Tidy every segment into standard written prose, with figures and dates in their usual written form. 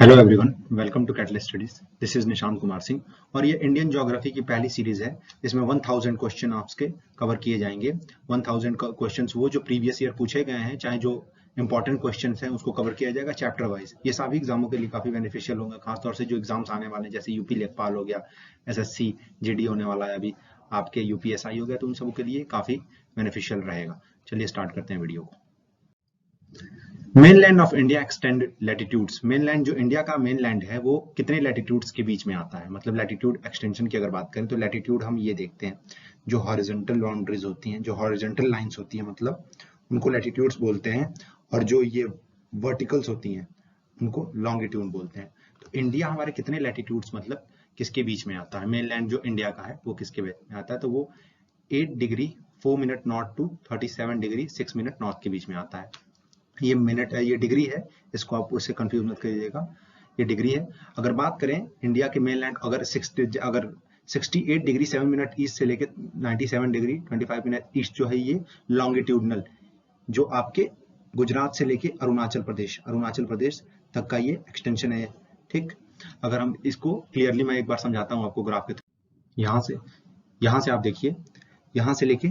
Hello everyone, welcome to Catalyst studies. This is Nishant Kumar Singh और ये Indian geography की पहली सीरीज है। इसमें 1000 क्वेश्चन आपके कवर किए जाएंगे। 1000 क्वेश्चंस वो जो प्रीवियस ईयर पूछे गए हैं, चाहे जो इंपॉर्टेंट क्वेश्चंस हैं उसको कवर किया जाएगा चैप्टर वाइज। ये सभी एग्जामों के लिए काफी बेनिफिशियल होगा, खासतौर से जो एग्जाम्स आने वाले हैं जैसे यूपी लेखपाल हो गया, एसएससी जीडी होने वाला है अभी, आपके यूपीएसआई हो गया, तो उन सबों के लिए काफी बेनिफिशियल रहेगा। चलिए स्टार्ट करते हैं वीडियो को। Mainland of India extended latitudes. Mainland जो इंडिया का मेनलैंड है वो कितने लैटिट्यूड्स के बीच में आता है, मतलब लैटिट्यूड एक्सटेंशन की अगर बात करें तो लैटिट्यूड हम ये देखते हैं, जो हॉरिजॉन्टल बाउंड्रीज होती हैं, जो हॉरिजॉन्टल लाइंस होती हैं, मतलब उनको लैटिट्यूड्स बोलते हैं, और जो ये वर्टिकल्स होती हैं उनको लॉन्गिट्यूड बोलते हैं। तो इंडिया हमारे कितने लैटिट्यूड्स, मतलब किसके बीच में आता है, मेनलैंड जो इंडिया का है वो किसके बीच में आता है, तो वो 8 degree 4 minute north to 37 degree 6 minute north के बीच में आता है। ये मिनट है, ये डिग्री है, इसको आप उससे कंफ्यूज मत करिएगा, ये डिग्री है। अगर बात करें इंडिया के मेनलैंड, अगर 68 डिग्री 7 मिनट ईस्ट से लेकर 97 डिग्री 25 मिनट ईस्ट जो है, ये लॉन्गिट्यूडनल, जो आपके गुजरात से लेके अरुणाचल प्रदेश तक का ये एक्सटेंशन है। ठीक, अगर हम इसको क्लियरली मैं एक बार समझाता हूँ आपको ग्राफ के थ्रू। यहाँ से आप देखिए, यहाँ से लेके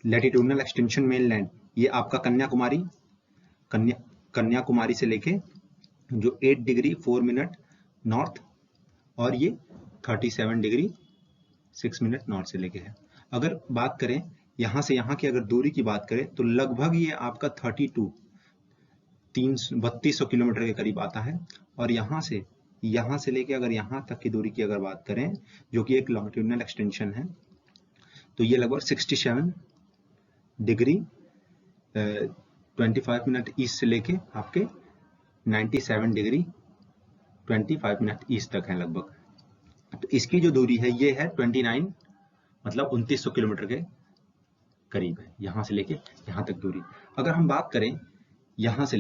लैटिट्यूडनल एक्सटेंशन मेनलैंड, ये आपका कन्याकुमारी से लेके जो 8 डिग्री 4 मिनट नॉर्थ, और ये 37 डिग्री 6 मिनट नॉर्थ से लेके है। अगर बात करें यहाँ से यहाँ की अगर दूरी की बात करें तो लगभग ये आपका 3200 किलोमीटर के करीब आता है। और यहाँ से लेके अगर यहाँ तक की दूरी की अगर बात करें, जो कि एक लॉन्गिट्यूडनल एक्सटेंशन है, तो ये लगभग 67 डिग्री 25 मिनट ईस्ट से लेके आपके 97 डिग्री 25 मिनट ईस्ट तक है लगभग। तो इसकी जो दूरी है ये है 29, मतलब 2900 किलोमीटर के करीब है, यहाँ से लेके यहाँ तक दूरी। अगर हम बात करें यहाँ से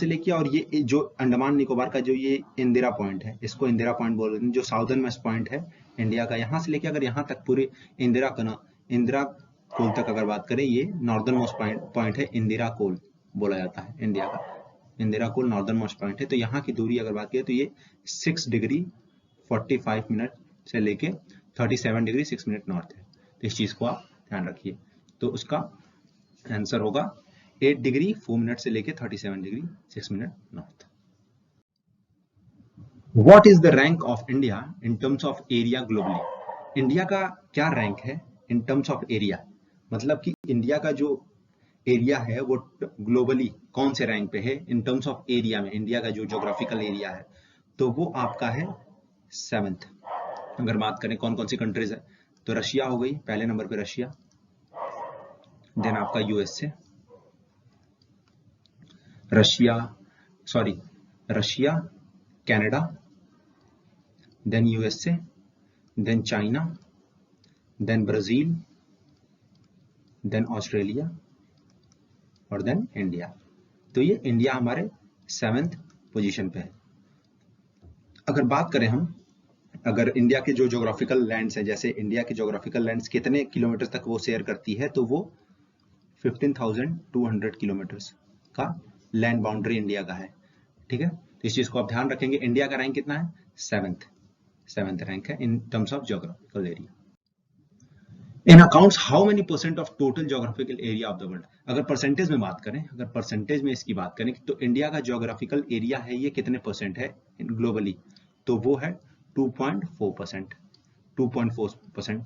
लेके और ये जो अंडमान निकोबार का जो ये इंदिरा पॉइंट है, इसको इंदिरा पॉइंट बोल रहे हैं, जो साउदर्न मोस्ट पॉइंट है इंडिया का, यहाँ से लेके अगर यहाँ तक पूरे इंदिरा कोल तक अगर बात करें, ये नॉर्दर्न मोस्ट पॉइंट है, इंदिरा कोल बोला जाता है इंडिया का, इंदिरा कोल नॉर्दर्न मोस्ट पॉइंट है। तो यहाँ की दूरी अगर बात करें तो ये 6 डिग्री 45 मिनट से लेके 37 डिग्री 6 मिनट नॉर्थ है। तो इस चीज को आप ध्यान रखिए। तो उसका आंसर होगा 8 डिग्री 4 मिनट से लेके 37 degree 6 minute north. What is the rank of India in terms of area globally? India का क्या रैंक है इन टर्म्स ऑफ एरिया, मतलब कि इंडिया का जो एरिया है वो ग्लोबली कौन से रैंक पे है इन टर्म्स ऑफ एरिया में, इंडिया का जो ज्योग्राफिकल एरिया है, तो वो आपका है 7th। अगर बात करें कौन कौन सी कंट्रीज है, तो रशिया हो गई पहले नंबर पे, रशिया, देन आपका USA, Russia, Canada, then USA, then China, then Brazil, then Australia, और देन इंडिया। तो ये इंडिया हमारे 7th पोजीशन पे है। अगर बात करें हम, अगर इंडिया के जो ज्योग्राफिकल लैंड्स हैं, जैसे इंडिया के ज्योग्राफिकल लैंड्स कितने किलोमीटर तक वो शेयर करती है, तो वो 15,200 किलोमीटर का लैंड बाउंड्री इंडिया का है। ठीक है, तो इस चीज को आप ध्यान रखेंगे। इंडिया का रैंक कितना है? 7th रैंक है in terms of geographical area. In accounts how many percent of total geographical area of the world? अगर परसेंटेज में बात करें, अगर परसेंटेज में इसकी बात करें, तो इंडिया का ज्योग्राफिकल एरिया है ये कितने परसेंट है ग्लोबली, तो वो है 2.4%। 2.4%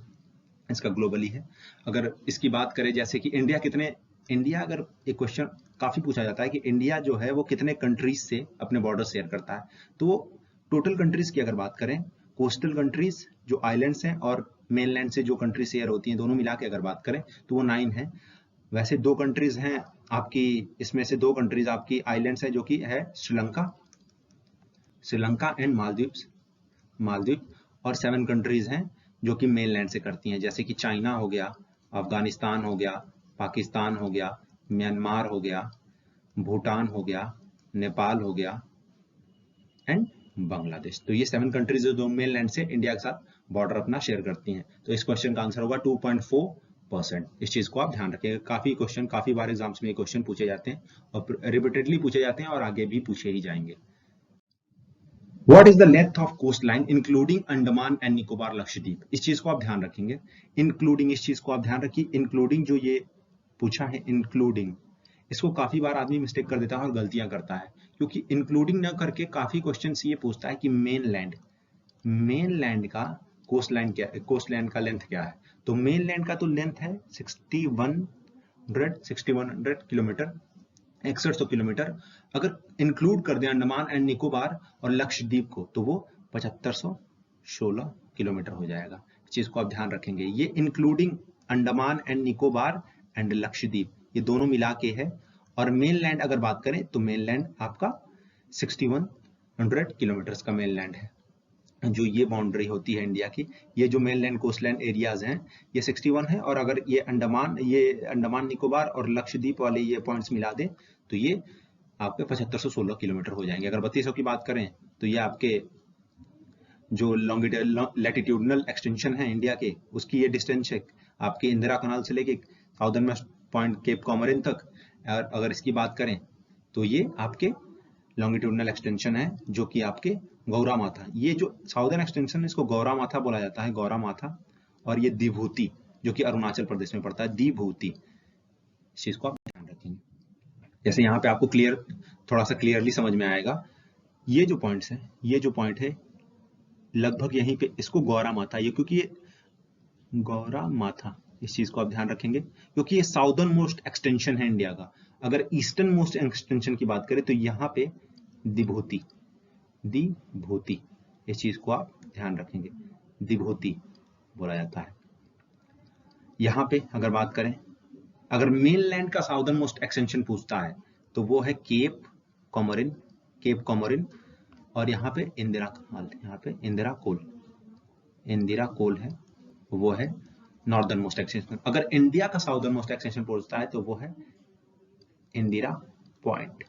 इसका ग्लोबली है। अगर इसकी बात करें जैसे कि इंडिया अगर एक क्वेश्चन काफी पूछा जाता है कि इंडिया जो है वो कितने कंट्रीज से अपने बॉर्डर शेयर करता है, तो टोटल कंट्रीज की अगर बात करें, कोस्टल कंट्रीज जो आइलैंड्स हैं और मेनलैंड से जो कंट्री शेयर होती हैं, दोनों मिला के अगर बात करें तो वो 9 है। वैसे 2 कंट्रीज हैं आपकी, इसमें से 2 कंट्रीज आपकी आइलैंड्स हैं, जो कि है श्रीलंका एंड मालदीव, और 7 कंट्रीज हैं जो कि मेनलैंड से करती हैं, जैसे कि चाइना हो गया, अफगानिस्तान हो गया, पाकिस्तान हो गया, म्यांमार हो गया, भूटान हो गया, नेपाल हो गया एंड बांग्लादेश। तो ये 7 कंट्रीज जो मेनलैंड से इंडिया के साथ बॉर्डर अपना शेयर करती हैं। तो इस क्वेश्चन का आंसर होगा 2.4%। इस चीज को आप ध्यान रखिएगा। काफी बार एग्जाम्स में ये क्वेश्चन पूछे जाते हैं और रिपीटेडली पूछे जाते हैं और आगे भी पूछे ही जाएंगे। What is the length of coast line including Andaman and Nicobar Lakshadweep? इस चीज को आप ध्यान रखेंगे, इंक्लूडिंग, इस चीज को आप ध्यान रखिए, इंक्लूडिंग जो ये पूछा है इंक्लूडिंग, इसको काफी बार आदमी मिस्टेक कर देता है और गलतियां करता है, क्योंकि इंक्लूडिंग ना करके काफी क्वेश्चन ये पूछता है कि मेन लैंड का कोस्ट लाइन क्या है, कोस्ट लाइन का लेंथ क्या है? तो मेन लैंड का तो लेंथ है 6100 किलोमीटर, 6100 किलोमीटर। अगर इंक्लूड कर दें अंडमान एंड निकोबार और लक्षद्वीप को तो वो 7516 किलोमीटर हो जाएगा। इस चीज को आप ध्यान रखेंगे, ये including Andaman and Nicobar and Lakshadweep, ये दोनों मिला के है। और मेनलैंड अगर बात करें तो मेनलैंड आपका 6100 किलोमीटर का मेनलैंड है, जो ये बाउंड्री होती है इंडिया की। ये जो मेनलैंड कोस्टलैंड एरियाज हैं ये 61 है, और अगर ये अंडमान निकोबार और लक्षद्वीप वाले ये पॉइंट्स मिला दें तो ये आपके 7516 किलोमीटर हो जाएंगे। अगर 3200 की बात करें तो ये आपके जो लैटिट्यूडनल एक्सटेंशन है इंडिया के, उसकी ये डिस्टेंस है आपके इंदिरा कनाल से लेके southern most point Cape Comorin तक। और अगर इसकी बात करें तो ये आपके लॉन्गिट्यूडनल एक्सटेंशन है जो कि आपके गौरा माथा, ये जो साउदर्न एक्सटेंशन है इसको गौरा माथा बोला जाता है, गौरा माथा। और ये दिभूति जो कि अरुणाचल प्रदेश में पड़ता है, दिभूति, इस चीज को आप ध्यान रखेंगे। जैसे यहाँ पे आपको थोड़ा सा क्लियरली समझ में आएगा, ये जो पॉइंट्स है, ये जो पॉइंट है लगभग यहीं पे, इसको गौरा माथा, ये क्योंकि ये गौरा माथा, इस चीज को आप ध्यान रखेंगे क्योंकि ये साउदर्न मोस्ट एक्सटेंशन है इंडिया का। अगर ईस्टर्न मोस्ट एक्सटेंशन की बात करें तो यहाँ पे दिभूति, इस चीज को आप ध्यान रखेंगे, दिभूति बोला जाता है। यहाँ पे अगर बात करें, अगर मेनलैंड का साउदर्न मोस्ट एक्सटेंशन पूछता है तो वो है केप कॉमोरिन, और यहाँ पे इंदिरा कनाल, यहाँ पे इंदिरा कोल है, वो है नॉर्दर्न मोस्ट एक्सटेंशन। अगर इंडिया का साउदर्न मोस्ट एक्सटेंशन पूछता है तो वो है इंदिरा पॉइंट,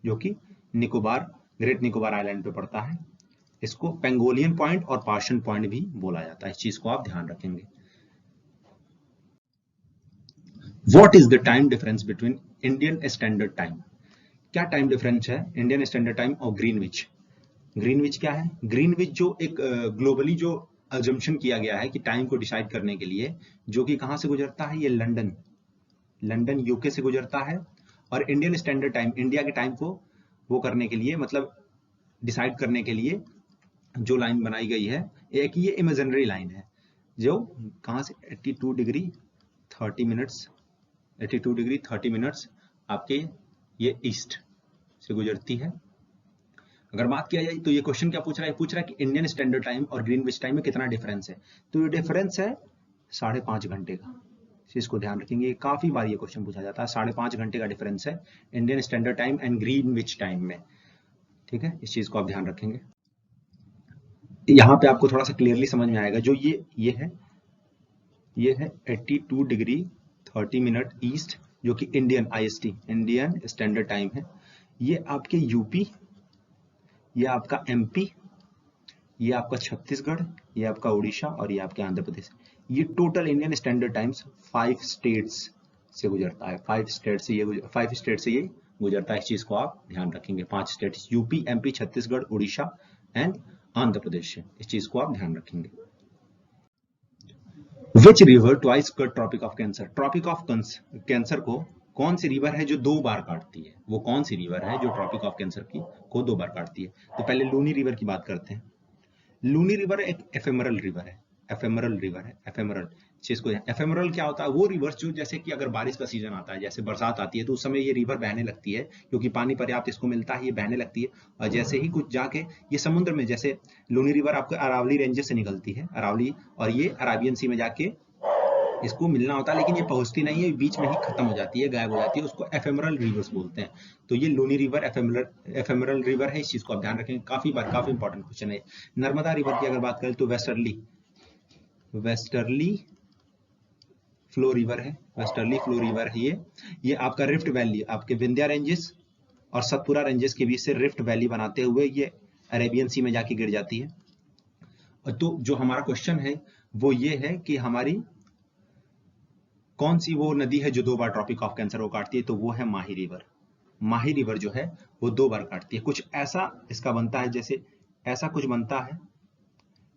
जो कि ग्रेट निकोबार आइलैंड पे पड़ता है। इसको पेंगोलियन पॉइंट और पार्शन पॉइंट भी बोला जाता है, इस चीज को आप ध्यान रखेंगे। What is the time difference between Indian standard time? क्या टाइम डिफरेंस है इंडियन स्टैंडर्ड टाइम और ग्रीनविच? ग्रीनविच क्या है? ग्रीनविच जो एक ग्लोबली जो अजम्पशन किया गया है कि टाइम को डिसाइड करने के लिए, जो कि कहां से गुजरता है, ये लंदन यूके से गुजरता है। और इंडियन स्टैंडर्ड टाइम, इंडिया के टाइम को वो करने के लिए, मतलब डिसाइड करने के लिए जो लाइन बनाई गई है, एक ये इमेजिनरी लाइन है जो कहां से 82 डिग्री 30 मिनट्स आपके ये ईस्ट से गुजरती है। अगर बात किया जाए तो ये क्वेश्चन क्या पूछ रहा है? पूछ रहा है कि इंडियन स्टैंडर्ड टाइम और ग्रीनविच टाइम में कितना डिफरेंस है? तो ये डिफरेंस है 5.5 घंटे का, इसको ध्यान रखेंगे। काफी बार ये क्वेश्चन पूछा जाता है, 5.5 घंटे का डिफरेंस है Indian standard time and Greenwich time में, ठीक है, इस चीज को आप ध्यान रखेंगे। यहाँ पे आपको थोड़ा सा क्लियरली समझ में आएगा, जो ये है 82 डिग्री 30 मिनट ईस्ट, जो कि Indian IST Indian standard time है। ये आपके यूपी, ये आपका MP, ये आपका छत्तीसगढ़, ये आपका उड़ीसा और ये आपके आंध्र प्रदेश। ये total Indian standard times 5 states से गुजरता है, 5 स्टेट से ये गुजरता है। इस चीज को आप ध्यान रखेंगे, 5 states, UP, MP, Chhattisgarh, Orissa and Andhra Pradesh है, इस चीज को आप ध्यान रखेंगे। Which river twice cut tropic of cancer? Tropic of cancer को कौन सी रिवर है जो 2 बार काटती है? वो कौन सी रिवर है जो ट्रॉपिक ऑफ कैंसर को 2 बार काटती है? तो पहले लूनी रिवर की बात करते हैं। लूनी रिवर एक एफेमरल रिवर है, एफेमरल चीज को। एफेमरल क्या होता है? वो रिवर जो, जैसे कि अगर बारिश का सीजन आता है, जैसे बरसात आती है, तो उस समय ये रिवर बहने लगती है, क्योंकि पानी पर्याप्त इसको मिलता है, ये बहने लगती है। और जैसे ही कुछ जाके ये समुद्र में, जैसे लूनी रिवर आपको अरावली रेंजेस से निकलती है, अरावली, और ये अराबियन सी में जाके इसको मिलना होता है, लेकिन ये पहुंचती नहीं है, बीच में ही खत्म हो जाती है, गायब हो जाती है, उसको एफेमरल रिवर्स बोलते हैं। तो ये लूनी रिवर एफेमरल रिवर है, इस चीज को आप ध्यान रखेंगे, काफी इंपॉर्टेंट क्वेश्चन है। नर्मदा रिवर की अगर बात करें तो वेस्टर्ली फ्लो रिवर है, ये आपका रिफ्ट वैली, आपके विंध्या रेंजेस और सतपुरा रेंजेस के बीच से रिफ्ट वैली बनाते हुए ये अरेबियन सी में जाके गिर जाती है। तो जो हमारा क्वेश्चन है वो ये है कि हमारी कौन सी वो नदी है जो 2 बार ट्रॉपिक ऑफ कैंसर को काटती है? तो वो है माही रिवर जो है वो 2 बार काटती है। कुछ ऐसा इसका बनता है जैसे ऐसा कुछ बनता है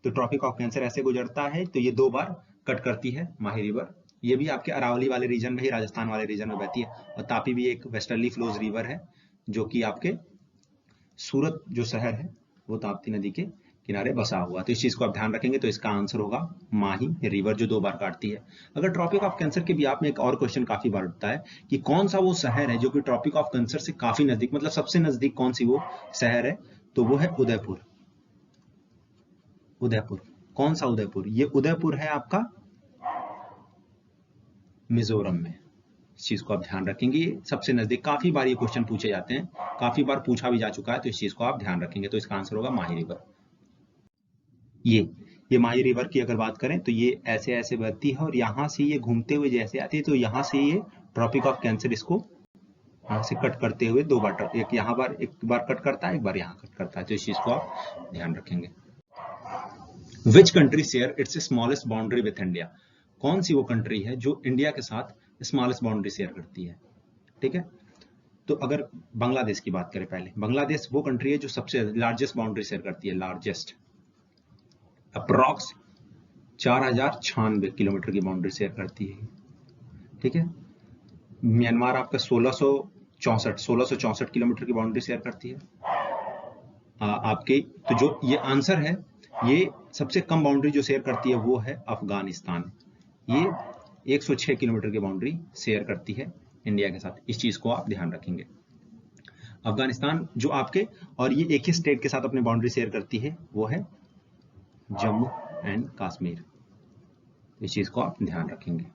तो ट्रॉपिक ऑफ कैंसर ऐसे गुजरता है, तो ये 2 बार कट करती है माही रिवर। ये भी आपके अरावली वाले रीजन में ही, राजस्थान वाले रीजन में बहती है। और तापी भी एक वेस्टर्ली फ्लोज रिवर है जो कि आपके सूरत जो शहर है वो ताप्ती नदी के किनारे बसा हुआ। तो इस चीज को आप ध्यान रखेंगे, तो इसका आंसर होगा माही रिवर, जो 2 बार काटती है। अगर ट्रॉपिक ऑफ कैंसर के भी आप में एक और क्वेश्चन काफी बार उठता है कि कौन सा वो शहर है जो कि ट्रॉपिक ऑफ कैंसर से काफी नजदीक, मतलब सबसे नजदीक कौन सी वो शहर है, तो वो है उदयपुर। उदयपुर, कौन सा उदयपुर? ये उदयपुर है आपका मिजोरम में। इस चीज को आप ध्यान रखेंगे, सबसे नजदीक। काफी बार ये क्वेश्चन पूछे जाते हैं, काफी बार पूछा भी जा चुका है, तो इस चीज को आप ध्यान रखेंगे। तो इसका आंसर होगा माही रिवर। ये माही रिवर की अगर बात करें तो ये ऐसे ऐसे बहती है और यहाँ से ये घूमते हुए जैसे आती है, तो यहाँ से ये ट्रॉपिक ऑफ कैंसर इसको यहाँ से कट करते हुए 2 बार, एक यहाँ बार, एक बार कट करता है, एक बार यहाँ कट करता है। तो इस चीज को आप ध्यान रखेंगे। Which country share its smallest boundary with India? कौन सी वो कंट्री है जो इंडिया के साथ स्मॉलेस्ट बाउंड्री शेयर करती है? ठीक है, तो अगर बांग्लादेश की बात करें, पहले बांग्लादेश वो कंट्री है जो सबसे लार्जेस्ट बाउंड्री शेयर करती है, लार्जेस्ट, अप्रॉक्स 4096 किलोमीटर की बाउंड्री शेयर करती है। ठीक है, म्यांमार आपका 1664 किलोमीटर की बाउंड्री शेयर करती है। आपके तो जो ये आंसर है, ये सबसे कम बाउंड्री जो शेयर करती है वो है अफगानिस्तान। ये 106 किलोमीटर की बाउंड्री शेयर करती है इंडिया के साथ। इस चीज को आप ध्यान रखेंगे। अफगानिस्तान जो आपके, और ये एक ही स्टेट के साथ अपने बाउंड्री शेयर करती है, वो है जम्मू एंड कश्मीर। इस चीज को आप ध्यान रखेंगे।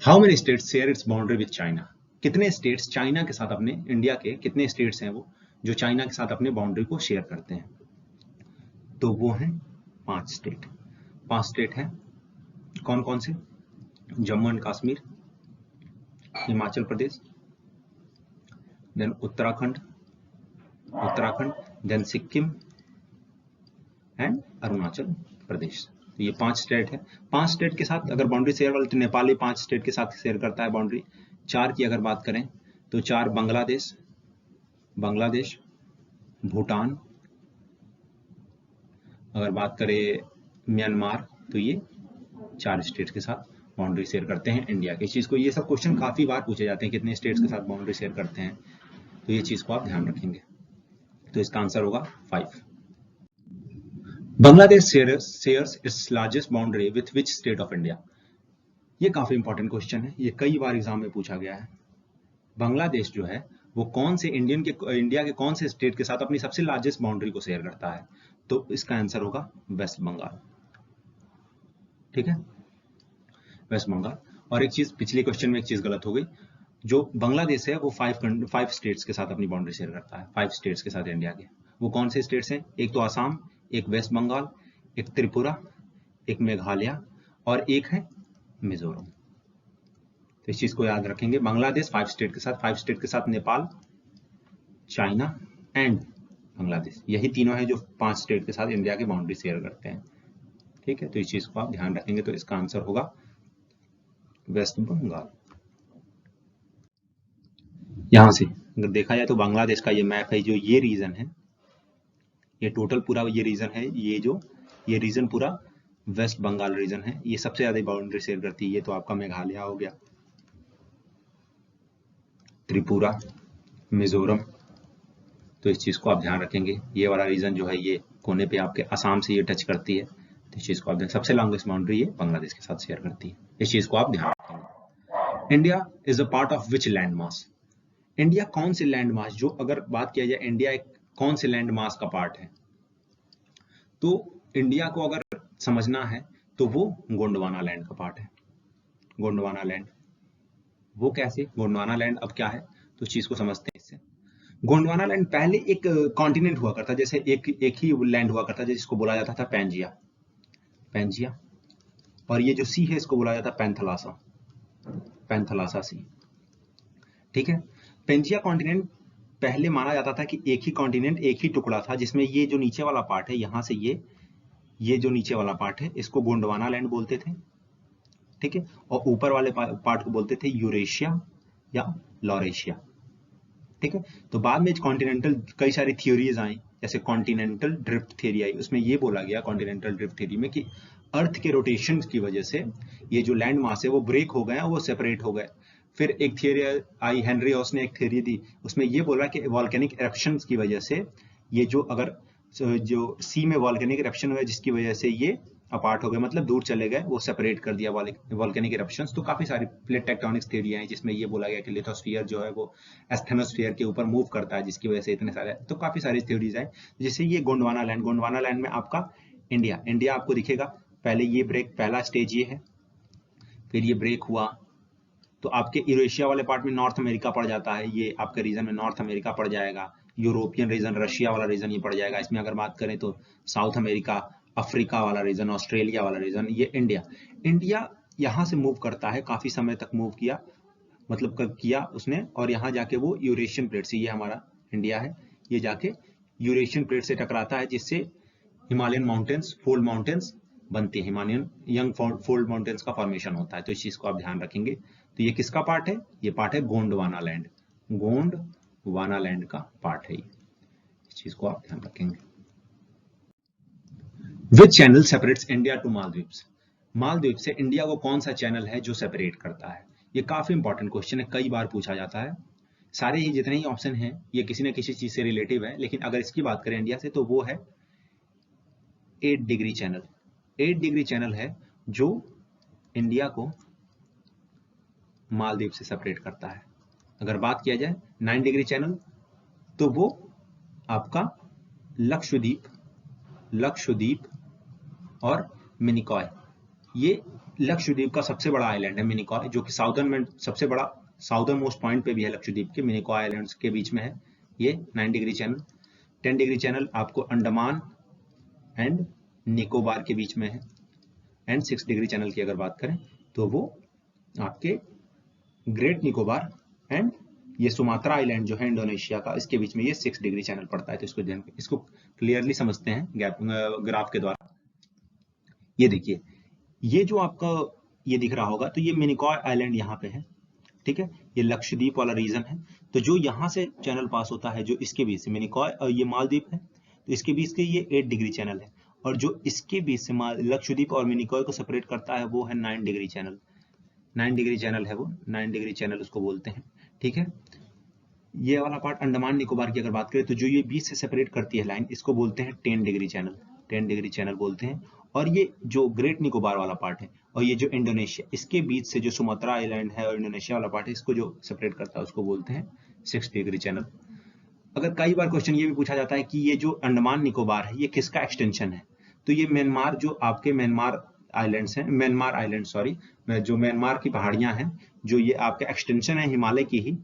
How many states share its boundary with China? कितने स्टेट्स चाइना के साथ, अपने इंडिया के कितने स्टेट्स हैं वो जो चाइना के साथ अपने बाउंड्री को शेयर करते हैं? तो वो हैं 5 स्टेट। 5 स्टेट हैं, कौन कौन से? Jammu and Kashmir, Himachal Pradesh, then Uttarakhand, then Sikkim and Arunachal Pradesh. तो ये 5 स्टेट है। 5 स्टेट के साथ अगर बाउंड्री शेयर वाले, तो नेपाल 5 स्टेट के साथ शेयर करता है बाउंड्री। 4 की अगर बात करें तो 4 बांग्लादेश, भूटान, अगर बात करें म्यांमार, तो ये 4 स्टेट के साथ बाउंड्री शेयर करते हैं इंडिया के। इस चीज को, ये सब क्वेश्चन काफी बार पूछे जाते हैं, कितने स्टेट्स के साथ बाउंड्री शेयर करते हैं, तो ये चीज को आप ध्यान रखेंगे। तो इसका आंसर होगा 5। Bangladesh shares its largest boundary with which state of India? ये काफी इंपॉर्टेंट क्वेश्चन है, ये कई बार एग्जाम में पूछा गया है। बांग्लादेश जो है वो कौन से इंडिया के कौन से स्टेट के साथ अपनी सबसे लार्जेस्ट बाउंड्री को शेयर करता है? तो इसका आंसर होगा वेस्ट बंगाल। ठीक है, वेस्ट बंगाल। और एक चीज, पिछले क्वेश्चन में एक चीज गलत हो गई, जो बांग्लादेश है वो 5 स्टेट्स के साथ अपनी बाउंड्री शेयर करता है, 5 स्टेट्स के साथ इंडिया के। वो कौन से स्टेट्स हैं? एक तो असम, एक वेस्ट बंगाल, एक त्रिपुरा, एक मेघालय और एक है मिजोरम। तो इस चीज को याद रखेंगे। बांग्लादेश 5 स्टेट के साथ, 5 स्टेट के साथ नेपाल, चाइना एंड बांग्लादेश, यही तीनों है जो 5 स्टेट के साथ इंडिया की बाउंड्री शेयर करते हैं। ठीक है, तो इस चीज को आप ध्यान रखेंगे। तो इसका आंसर होगा वेस्ट बंगाल। यहां से अगर देखा जाए तो बांग्लादेश का ये मैप है, जो ये रीजन है, ये टोटल पूरा ये रीजन है, ये रीजन पूरा वेस्ट बंगाल रीजन है, ये सबसे ज्यादा बाउंड्री शेयर करती है। ये तो आपका मेघालय हो गया, त्रिपुरा, मिजोरम। तो इस चीज को आप ध्यान रखेंगे। ये वाला रीजन जो है ये कोने पे आपके असम से ये टच करती है, तो इस चीज को आप सबसे लॉन्गेस्ट बाउंड्री ये बांग्लादेश के साथ शेयर करती है। इस चीज को आप ध्यान रखेंगे। India is a part of which land mass? India कौन से लैंड मास, जो अगर बात किया जाए इंडिया एक कौन से लैंड मास का पार्ट है, तो इंडिया को अगर समझना है तो वो गोंडवाना लैंड का पार्ट है। गोंडवाना लैंड, वो कैसे? गोंडवाना लैंड अब क्या है, तो चीज को समझते हैं इससे। गोंडवाना लैंड पहले एक कॉन्टिनेंट हुआ करता, जैसे एक ही लैंड हुआ करता जिसको बोला जाता था पैंजिया, और ये जो सी है इसको बोला जाता पैंथलासा सी। ठीक है, पेंजिया कॉन्टिनेंट पहले माना जाता था कि एक ही कॉन्टिनेंट, एक ही टुकड़ा था, जिसमें ये जो नीचे वाला पार्ट है, यहां से ये जो नीचे वाला पार्ट है, इसको गोंडवाना लैंड बोलते थे। ठीक है, और ऊपर वाले पार्ट को बोलते थे यूरेशिया या लॉरेशिया। ठीक है। तो बाद में कॉन्टिनेंटल कई सारी थियोरीज आई, जैसे कॉन्टिनेंटल ड्रिफ्ट थ्योरी आई, उसमें ये बोला गया कॉन्टिनेंटल ड्रिफ्ट थ्योरी में कि अर्थ के रोटेशन की वजह से ये जो लैंड मास है वो ब्रेक हो गए, वो सेपरेट हो गए। फिर एक थियोरी आई, हेनरी हॉस ने एक थियोरी दी, उसमें ये बोला कि वॉल्केनिक इरप्शंस की वजह से ये जो अगर जो सी में वॉल्केनिक इरप्शन हुआ जिसकी वजह से ये अपार्ट हो गए, मतलब दूर चले गए, वो सेपरेट कर दिया वॉल्केनिक इरप्शंस। तो काफी सारी प्लेट टेक्टोनिक्स थ्योरी हैं जिसमें ये बोला गया कि लिथोस्फीयर जो है वो एस्थेनोस्फीयर के ऊपर मूव करता है जिसकी वजह से इतने सारे, तो काफी सारी थ्योरीज हैं। जैसे ये गोंडवाना लैंड में आपका इंडिया आपको दिखेगा। पहले ये ब्रेक, पहला स्टेज ये है, फिर ये ब्रेक हुआ तो आपके यूरेशिया वाले पार्ट में नॉर्थ अमेरिका पड़ जाता है, ये आपके रीजन में नॉर्थ अमेरिका पड़ जाएगा। यूरोपियन रीजन, रशिया वाला रीजन ये पड़ जाएगा। इसमें अगर बात करें तो साउथ अमेरिका, अफ्रीका वाला रीजन, ऑस्ट्रेलिया वाला रीजन, ये इंडिया यहाँ से मूव करता है, काफी समय तक मूव किया, मतलब किया उसने, और यहाँ जाके वो यूरेशियन प्लेट से, ये हमारा इंडिया है, ये जाके यूरेशियन प्लेट से टकराता है, जिससे हिमालयन माउंटेन्स, फोल्ड माउंटेन्स बनती है, हिमालयन यंग फोल्ड माउंटेन्स का फॉर्मेशन होता है। तो इस चीज को आप ध्यान रखेंगे। तो ये किसका पार्ट है? ये पार्ट है गोंडवाना लैंड का पार्ट है ये। इस चीज को आप ध्यान रखेंगे। Which channel separates India to Maldives? Maldives से इंडिया को कौन सा चैनल है जो सेपरेट करता है? ये काफी इंपॉर्टेंट क्वेश्चन है, कई बार पूछा जाता है। सारे ही जितने ही ऑप्शन हैं ये किसी न किसी चीज से रिलेटिव है, लेकिन अगर इसकी बात करें इंडिया से तो वो है 8 डिग्री चैनल। 8 डिग्री चैनल है जो इंडिया को मालदीव से सेपरेट करता है। अगर बात किया जाए 9 डिग्री चैनल तो वो आपका लक्षद्वीप और मिनिकॉय, ये लक्षद्वीप का सबसे बड़ा आइलैंड है मिनिकॉय, जो कि साउदर्न में सबसे बड़ा साउदर्न मोस्ट पॉइंट पे भी है लक्षद्वीप के, मिनिकॉय आइलैंड्स के बीच में है ये 9 डिग्री चैनल। 10 डिग्री चैनल आपको अंडमान एंड निकोबार के बीच में है। एंड 6 डिग्री चैनल की अगर बात करें तो वो आपके ग्रेट निकोबार एंड ये सुमात्रा आइलैंड जो है इंडोनेशिया का, इसके बीच में ये 6 डिग्री चैनल पड़ता है। तो इसको क्लियरली समझते हैं ग्राफ के द्वारा। ये देखिए, ये जो आपका ये दिख रहा होगा, तो ये मिनिकॉय आइलैंड यहाँ पे है, ठीक है, ये लक्षद्वीप वाला रीजन है। तो जो यहाँ से चैनल पास होता है, जो इसके बीच से मिनिकॉय और ये मालदीव है, तो इसके बीच के ये 8 डिग्री चैनल है, और जो इसके बीच से लक्षद्वीप और मिनिकॉय को सेपरेट करता है वो है 9 डिग्री चैनल। 9 डिग्री चैनल है वो, 9 डिग्री चैनल उसको बोलते हैं, ठीक है। ये वाला पार्ट अंडमान निकोबार की अगर बात करें तो जो ये बीच से सेपरेट करती है लाइन, इसको बोलते हैं 10 डिग्री चैनल, 10 डिग्री चैनल बोलते हैं। और ये जो ग्रेट निकोबार वाला पार्ट है और ये जो इंडोनेशिया, इसके बीच से जो सुमात्रा आइलैंड है और इंडोनेशिया वाला पार्ट है, इसको जो सेपरेट करता है उसको बोलते हैं 6 डिग्री चैनल। अगर कई बार क्वेश्चन ये भी पूछा जाता है कि ये जो अंडमान निकोबार है ये किसका एक्सटेंशन है, तो ये म्यांमार, जो आपके म्यांमार आइलैंड सॉरी, जो म्यांमार की पहाड़ियां हैं, जो ये आपका एक्सटेंशन है हिमालय की ही,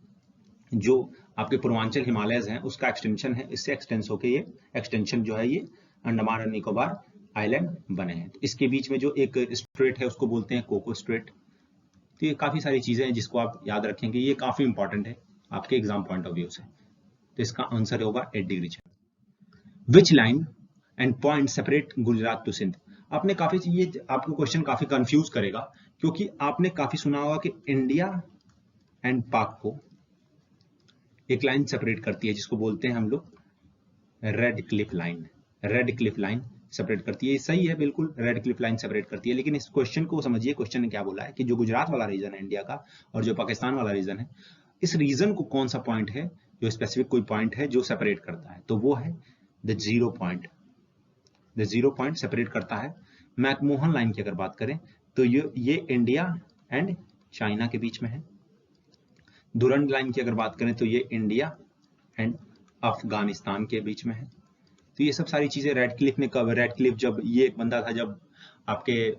जो आपके पूर्वांचल हिमालयज हैं उसका एक्सटेंशन है, इससे एक्सटेंस होके ये एक्सटेंशन जो है ये अंडमान और निकोबार आइलैंड बने हैं। तो इसके बीच में जो एक स्ट्रेट है उसको बोलते हैं कोको स्ट्रेट। तो ये काफी सारी चीजें हैं जिसको आप याद रखेंगे, ये काफी इंपॉर्टेंट है आपके एग्जाम पॉइंट ऑफ व्यू से। तो इसका आंसर होगा 8 degree channel. Which line and point separate Gujarat to Sindh? आपने काफी, ये आपको क्वेश्चन काफी कंफ्यूज करेगा, क्योंकि आपने काफी सुना होगा कि इंडिया एंड पाक को एक लाइन सेपरेट करती है जिसको बोलते हैं हम लोग रेड क्लिफ लाइन सेपरेट करती है। सही है, बिल्कुल रेड क्लिफ लाइन सेपरेट करती है। लेकिन इस क्वेश्चन को समझिए, क्वेश्चन ने क्या बोला है कि जो गुजरात वाला रीजन है इंडिया का और जो पाकिस्तान वाला रीजन है, इस रीजन को कौन सा पॉइंट है जो स्पेसिफिक कोई पॉइंट है जो सेपरेट करता है, तो वो है द जीरो पॉइंट सेपरेट करता है। मैकमोहन लाइन की अगर बात करें तो ये इंडिया एंड चाइना के बीच में है। दुरंड लाइन की अगर बात करें तो ये इंडिया एंड अफगानिस्तान के बीच में है। तो ये सब सारी चीजें रेड क्लिफ जब ये एक बंदा था, जब आपके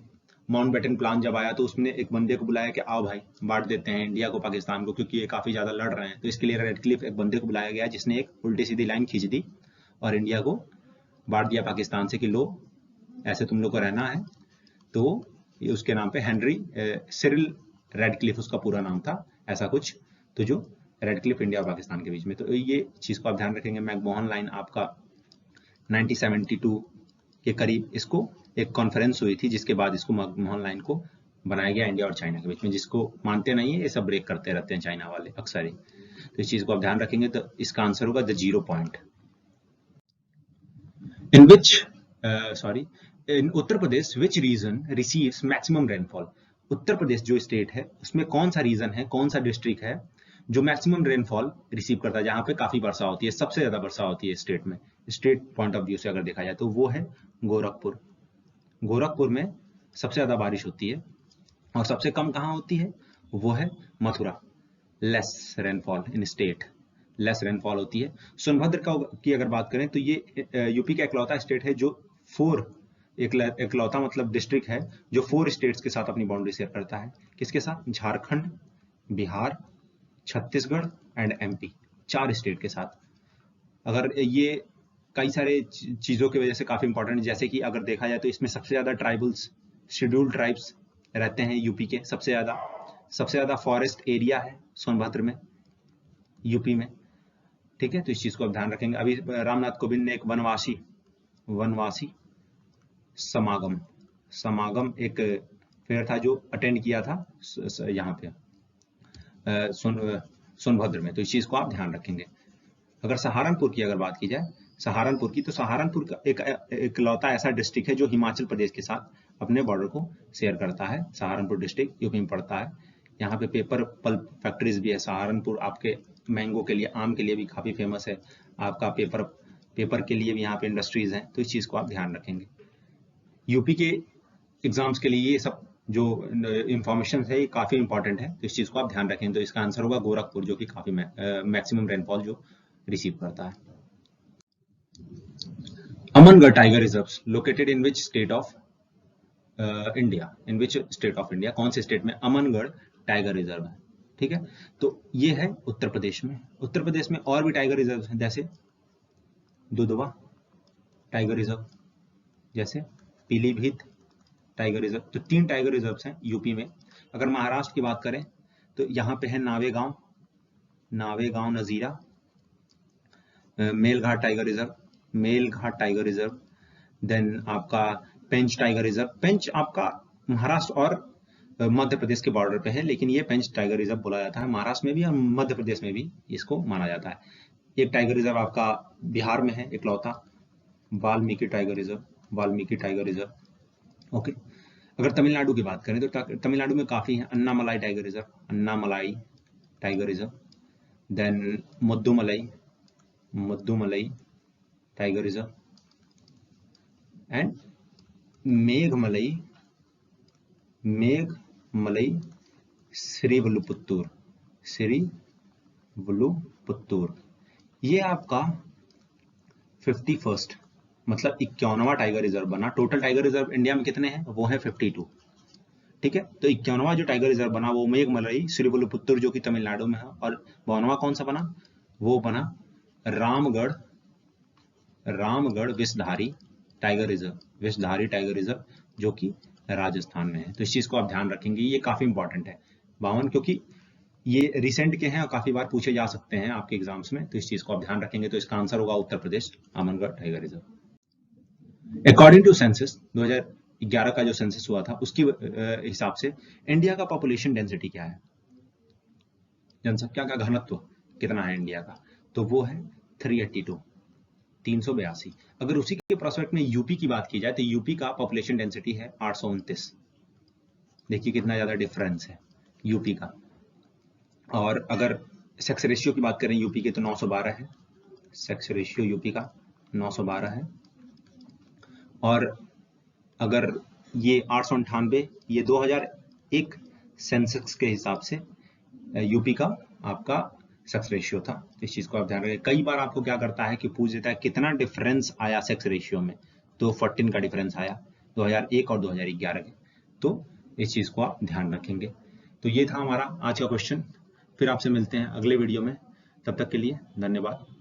माउंटबेटन प्लान जब आया तो उसने एक बंदे को बुलाया कि आओ भाई बांट देते हैं इंडिया को पाकिस्तान को, क्योंकि ये काफी ज्यादा लड़ रहे हैं। तो इसके लिए रेड क्लिफ एक बंदे को बुलाया गया जिसने एक उल्टी सीधी लाइन खींच दी और इंडिया को बांट दिया पाकिस्तान से कि लो ऐसे तुम लोग को रहना है। तो ये उसके नाम पे सिरिल रेड क्लिफ उसका पूरा नाम था, ऐसा कुछ। तो जो रेड क्लिफ इंडिया और पाकिस्तान के बीच में, तो ये चीज को आप ध्यान रखेंगे। मैकमोहन लाइन आपका 1972 के करीब इसको एक कॉन्फ्रेंस हुई थी, जिसके बाद इसको मैकमोहन लाइन को बनाया गया इंडिया और चाइना के बीच में, जिसको मानते नहीं है, ये सब ब्रेक करते रहते हैं चाइना वाले अक्सर ही। तो इस चीज को आप ध्यान रखेंगे तो इसका आंसर होगा the 0 point. In which sorry in Uttar Pradesh which region receives maximum rainfall. Uttar Pradesh जो स्टेट है उसमें कौन सा रीजन है, कौन सा डिस्ट्रिक्ट है जो मैक्सिमम रेनफॉल रिसीव करता है, जहां पे काफी वर्षा होती है, सबसे ज्यादा वर्षा होती है स्टेट में, स्टेट पॉइंट ऑफ व्यू से अगर देखा जाए तो वो है गोरखपुर। गोरखपुर में सबसे ज्यादा बारिश होती है और सबसे कम कहाँ होती है, वो है Mathura. Less rainfall in state, less rainfall होती है। सोनभद्र की अगर बात करें तो ये यूपी का इकलौता स्टेट है जो इकलौता मतलब डिस्ट्रिक्ट है जो 4 स्टेट्स के साथ अपनी बाउंड्री शेयर करता है। किसके साथ? Jharkhand, Bihar, Chhattisgarh and MP, 4 state के साथ। अगर ये कई सारे चीजों की वजह से काफी इंपॉर्टेंट, जैसे कि अगर देखा जाए तो इसमें सबसे ज्यादा ट्राइबल्स, शेड्यूल्ड ट्राइब्स रहते हैं यूपी के, सबसे ज्यादा फॉरेस्ट एरिया है सोनभद्र में, यूपी में। ठीक है, तो इस चीज को आप ध्यान रखेंगे। अभी रामनाथ कोविंद ने एक वनवासी समागम एक फेयर था जो अटेंड किया था यहाँ पे सोनभद्र में, तो इस चीज को आप ध्यान रखेंगे। अगर सहारनपुर की अगर बात की जाए, तो सहारनपुर का एक लौता ऐसा डिस्ट्रिक्ट है जो हिमाचल प्रदेश के साथ अपने बॉर्डर को शेयर करता है। सहारनपुर डिस्ट्रिक्ट यूपी में पड़ता है। यहाँ पे पेपर पल्प फैक्ट्रीज भी है। सहारनपुर आपके मैंगो के लिए, आम के लिए भी काफी फेमस है। आपका पेपर के लिए भी यहाँ पे इंडस्ट्रीज हैं, तो इस चीज को आप ध्यान रखेंगे। यूपी के एग्जाम्स के लिए ये सब जो इंफॉर्मेशन है ये काफी इंपॉर्टेंट है, तो इस चीज को आप ध्यान रखें। तो इसका आंसर होगा गोरखपुर, जो कि काफी मैक्सिमम रेनफॉल जो रिसीव करता है। Amangarh tiger reserve located in which state of India, कौन से स्टेट में अमनगढ़ टाइगर रिजर्व है? ठीक है, तो ये है उत्तर प्रदेश में। उत्तर प्रदेश में और भी टाइगर रिजर्व हैं, जैसे दुधवा टाइगर रिजर्व, जैसे पीलीभीत टाइगर रिजर्व। तो 3 टाइगर रिजर्व हैं यूपी में। अगर महाराष्ट्र की बात करें तो यहाँ पे है नावेगांव नजीरा, मेलघाट टाइगर रिजर्व, देन आपका पेंच टाइगर रिजर्व। पेंच आपका महाराष्ट्र और मध्य प्रदेश के बॉर्डर पे है, लेकिन ये पेंच टाइगर रिजर्व बोला जाता है। महाराष्ट्र में भी और मध्य प्रदेश में भी इसको माना जाता है। एक टाइगर रिजर्व आपका बिहार में है इकलौता, वाल्मीकि टाइगर रिजर्व। ओके, अगर तमिलनाडु की बात करें तो तमिलनाडु में काफी है। Annamalai tiger reserve, then Mudumalai tiger reserve and Meghamalai Srivilliputhur. ये आपका 51st मतलब 51वां टाइगर रिजर्व बना। टोटल टाइगर रिजर्व इंडिया में कितने हैं? वो है 52। ठीक है, तो 51वां जो टाइगर रिजर्व बना वो मेघमलई श्रीविल्लिपुत्तूर जो कि तमिलनाडु में है, और 52वां कौन सा बना? वो बना रामगढ़ विषधारी टाइगर रिजर्व जो कि राजस्थान में है। तो इस चीज को आप ध्यान रखेंगे, ये काफी इंपॉर्टेंट है 52, क्योंकि ये रिसेंट के हैं और काफी बार पूछे जा सकते हैं आपके एग्जाम्स में, तो इस चीज को आप ध्यान रखेंगे। तो इसका आंसर होगा Uttar Pradesh, Amangarh tiger reserve. According to census 2011 का जो सेंसस हुआ था उसकी हिसाब से इंडिया का पॉपुलेशन डेंसिटी क्या है, जनसंख्या का घनत्व कितना है इंडिया का? तो वो है 382। अगर उसी के प्रोस्पेक्ट में यूपी की बात की जाए तो यूपी का पॉपुलेशन डेंसिटी है 829। देखिए कितना ज्यादा डिफरेंस है यूपी का। और अगर सेक्स रेशियो की बात करें यूपी के तो 912 है, सेक्स रेशियो यूपी का 912 है। और अगर ये 898, ये 2001 सेंसस के हिसाब से यूपी का आपका सेक्स रेशियो था। इस चीज को आप ध्यान रखें। कई बार आपको क्या करता है कि पूछ देता है कितना डिफरेंस आया सेक्स रेशियो में, तो 14 का डिफरेंस आया 2001 और 2011 के। तो इस चीज को आप ध्यान रखेंगे। तो ये था हमारा आज का क्वेश्चन। फिर आपसे मिलते हैं अगले वीडियो में, तब तक के लिए धन्यवाद।